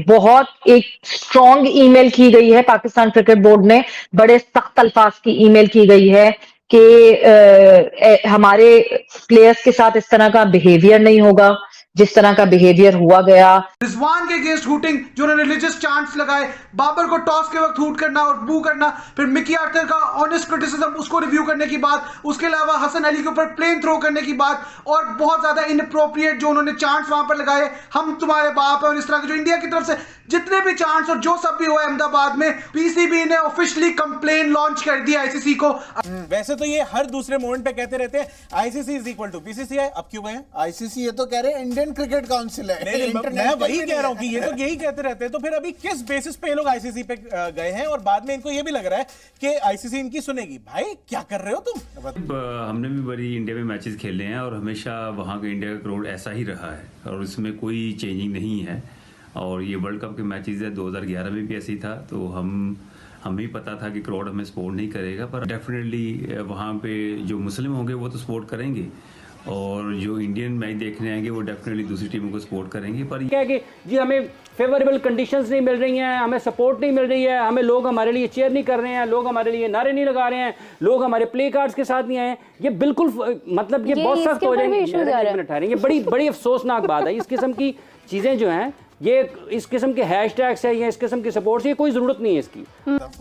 बहुत एक strong email की गई है पाकिस्तान क्रिकेट बोर्ड ने, बड़े सख्त अल्फाज की ईमेल की गई है कि हमारे प्लेयर्स के साथ इस तरह का बिहेवियर नहीं होगा जिस तरह का बिहेवियर हुआ गया। रिजवान के अगेंस्ट हूटिंग, जो उन्होंने रिलीजियस चांट्स लगाए, बाबर को टॉस के वक्त हूट करना और बू करना, फिर मिकी आर्थर का ऑनेस्ट क्रिटिसिज्म उसको रिव्यू करने की बात, उसके अलावा हसन अली के ऊपर प्लेन थ्रो करने की बात, और बहुत ज्यादा इनअप्रोप्रिएट जो उन्होंने चांट्स वहां पर लगाए, हम तुम्हारे बाप है, और इस तरह के जो इंडिया की तरफ से जितने भी चांट्स और जो सब भी हुआ अहमदाबाद में, पीसीबी ने ऑफिशियली कंप्लेन लॉन्च कर दी आईसीसी को। वैसे तो ये हर दूसरे मोमेंट पे कहते रहते हैं ICC is equal to BCCI, अब क्यों गए? आईसीसी ये तो कह रहे हैं इंडियन क्रिकेट काउंसिल है। मैं वही कह रहा हूँ कि ये तो यही कहते रहते हैं, तो फिर अभी किस बेसिस पे ये लोग आईसीसी पे गए हैं और बाद में इनको ये भी लग रहा है कि आईसीसी इनकी सुनेगी? भाई क्या कर रहे हो तुम? हमने भी बड़ी इंडिया में मैचेस खेले हैं और हमेशा वहाँ का इंडिया का क्राउड ऐसा ही रहा है और इसमें कोई चेंजिंग नहीं है। और ये वर्ल्ड कप के मैचेस है 2011 में भी ऐसे ही था, तो हमें पता था कि क्राउड हमें सपोर्ट नहीं करेगा, पर डेफिनेटली वहाँ पे जो मुस्लिम होंगे वो तो सपोर्ट करेंगे और जो इंडियन मैच देखने आएंगे वो डेफिनेटली दूसरी टीमों को सपोर्ट करेंगे। पर क्या है कि जी हमें फेवरेबल कंडीशंस नहीं मिल रही हैं, हमें सपोर्ट नहीं मिल रही है, हमें लोग हमारे लिए चेयर नहीं कर रहे हैं, लोग हमारे लिए नारे नहीं लगा रहे हैं, लोग हमारे प्ले कार्ड्स के साथ नहीं आए हैं, ये बिल्कुल मतलब ये बहुत सख्त हो जाएंगे। ये बड़ी अफसोसनाक बात है। इस किस्म की चीज़ें जो हैं, ये इस किस्म के हैशटैग्स है या इस किस्म की सपोर्ट से कोई जरूरत नहीं है इसकी।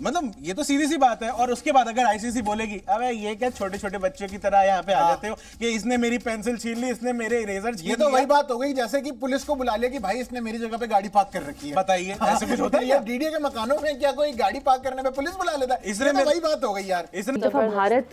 मतलब ये तो सीधी सी बात है। और उसके बाद अगर आईसीसी बोलेगी अबे ये क्या छोटे छोटे बच्चों की तरह यहाँ पे आ जाते हो कि इसने मेरी पेंसिल छीन ली, इसने मेरे इरेजर छीन ये तो वही बात हो गई जैसे कि पुलिस को बुला लिया कि भाई इसने मेरी जगह पे गाड़ी पार्क कर रखी है। बताइए ऐसे कुछ होता है? डीडीए के मकानों में क्या कोई गाड़ी पार्क करने में पुलिस बुला लेता है? इसने वही बात हो गई यार। जब भारत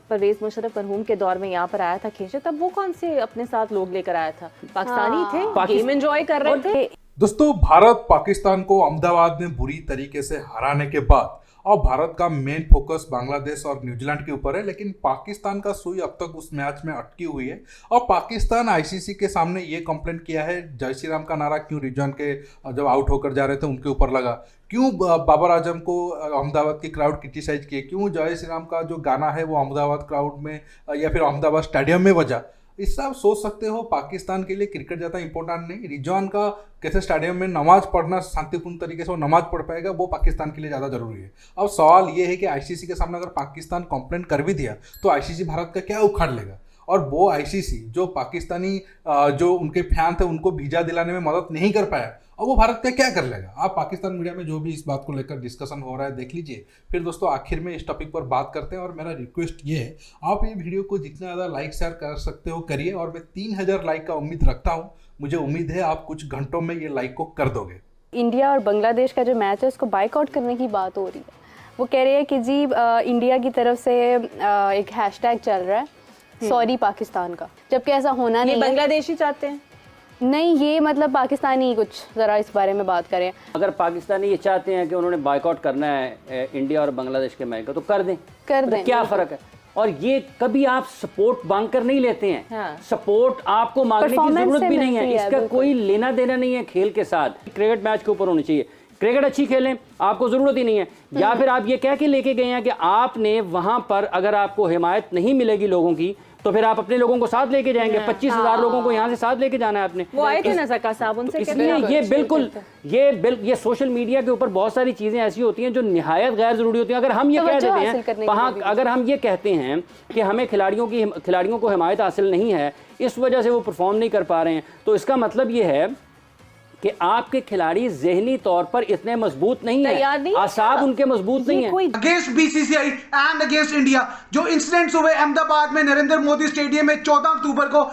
परवेज मुशर्रफ मरहूम के दौर में यहाँ पर आया था खींचे, तब वो कौन से अपने साथ लोग लेकर आया था? पाकिस्तानी थे, गेम एंजॉय कर रहे थे। दोस्तों, भारत पाकिस्तान को अहमदाबाद में बुरी तरीके से हराने के बाद अब भारत का मेन फोकस बांग्लादेश और न्यूजीलैंड के ऊपर है, लेकिन पाकिस्तान का सुई अब तक उस मैच में अटकी हुई है। और पाकिस्तान आईसीसी के सामने ये कंप्लेंट किया है, जय श्री राम का नारा क्यों रिजवान के जब आउट होकर जा रहे थे उनके ऊपर लगा, क्यों बाबर आजम को अहमदाबाद की क्राउड क्रिटिसाइज किए, क्यों जय श्री राम का जो गाना है वो अहमदाबाद क्राउड में या फिर अहमदाबाद स्टेडियम में बजा। इससे आप सोच सकते हो पाकिस्तान के लिए क्रिकेट ज़्यादा इंपॉर्टेंट नहीं, रिजवान का कैसे स्टेडियम में नमाज पढ़ना शांतिपूर्ण तरीके से वो नमाज पढ़ पाएगा वो पाकिस्तान के लिए ज़्यादा जरूरी है। अब सवाल ये है कि आईसीसी के सामने अगर पाकिस्तान कंप्लेंट कर भी दिया तो आईसीसी भारत का क्या उखाड़ लेगा? और वो आईसीसी जो पाकिस्तानी जो उनके फैन थे उनको वीजा दिलाने में मदद नहीं कर पाया, और वो भारत का क्या कर लेगा? आप पाकिस्तान मीडिया में जो भी इस बात को लेकर डिस्कशन हो रहा है देख लीजिए। फिर दोस्तों आखिर में इस टॉपिक पर बात करते हैं और मेरा रिक्वेस्ट ये है, आप ये वीडियो को जितना ज़्यादा लाइक शेयर कर सकते हो करिए, और मैं 3000 लाइक का उम्मीद रखता हूँ। मुझे उम्मीद है आप कुछ घंटों में ये लाइक को कर दोगे। इंडिया और बांग्लादेश का जो मैच है उसको बाइकआउट करने की बात हो रही है। वो कह रहे हैं कि जी इंडिया की तरफ से एक हैशटैग चल रहा है सॉरी पाकिस्तान का, जबकि ऐसा होना नहीं। बांग्लादेशी चाहते हैं नहीं, ये मतलब पाकिस्तानी कुछ ज़रा इस बारे में बात करें। अगर पाकिस्तानी ये चाहते हैं कि उन्होंने बाइकआउट करना है इंडिया और बांग्लादेश के मैच का, तो कर दें। क्या फ़र्क है? और ये कभी आप सपोर्ट मांग कर नहीं लेते हैं। हाँ। सपोर्ट आपको मांगने की जरूरत भी नहीं है, इसका कोई लेना देना नहीं है खेल के साथ। क्रिकेट मैच के ऊपर होनी चाहिए, क्रिकेट अच्छी खेलें, आपको ज़रूरत ही नहीं है। या फिर आप ये कह के लेके गए हैं कि आपने वहाँ पर अगर आपको हिमायत नहीं मिलेगी लोगों की तो फिर आप अपने लोगों को साथ लेके जाएंगे। 25,000 लोगों को यहाँ से साथ लेके जाना है आपने। वो आए थे ना ज़का साहब, उनसे इसलिए ये बिल्कुल ये सोशल मीडिया के ऊपर बहुत सारी चीज़ें ऐसी होती हैं जो निहायत गैर ज़रूरी होती हैं। अगर हम ये कह देते हैं वहाँ, अगर हम ये कहते हैं कि हमें खिलाड़ियों को हिमायत हासिल नहीं है, इस वजह से वो परफॉर्म नहीं कर पा रहे हैं, तो इसका मतलब ये है कि आपके खिलाड़ी ज़हनी तौर पर इतने मजबूत नहीं है, आसाब उनके मजबूत नहीं है। Against BCCI and against India जो इंसिडेंट्स हुए अहमदाबाद में नरेंद्र मोदी स्टेडियम में 14 अक्टूबर को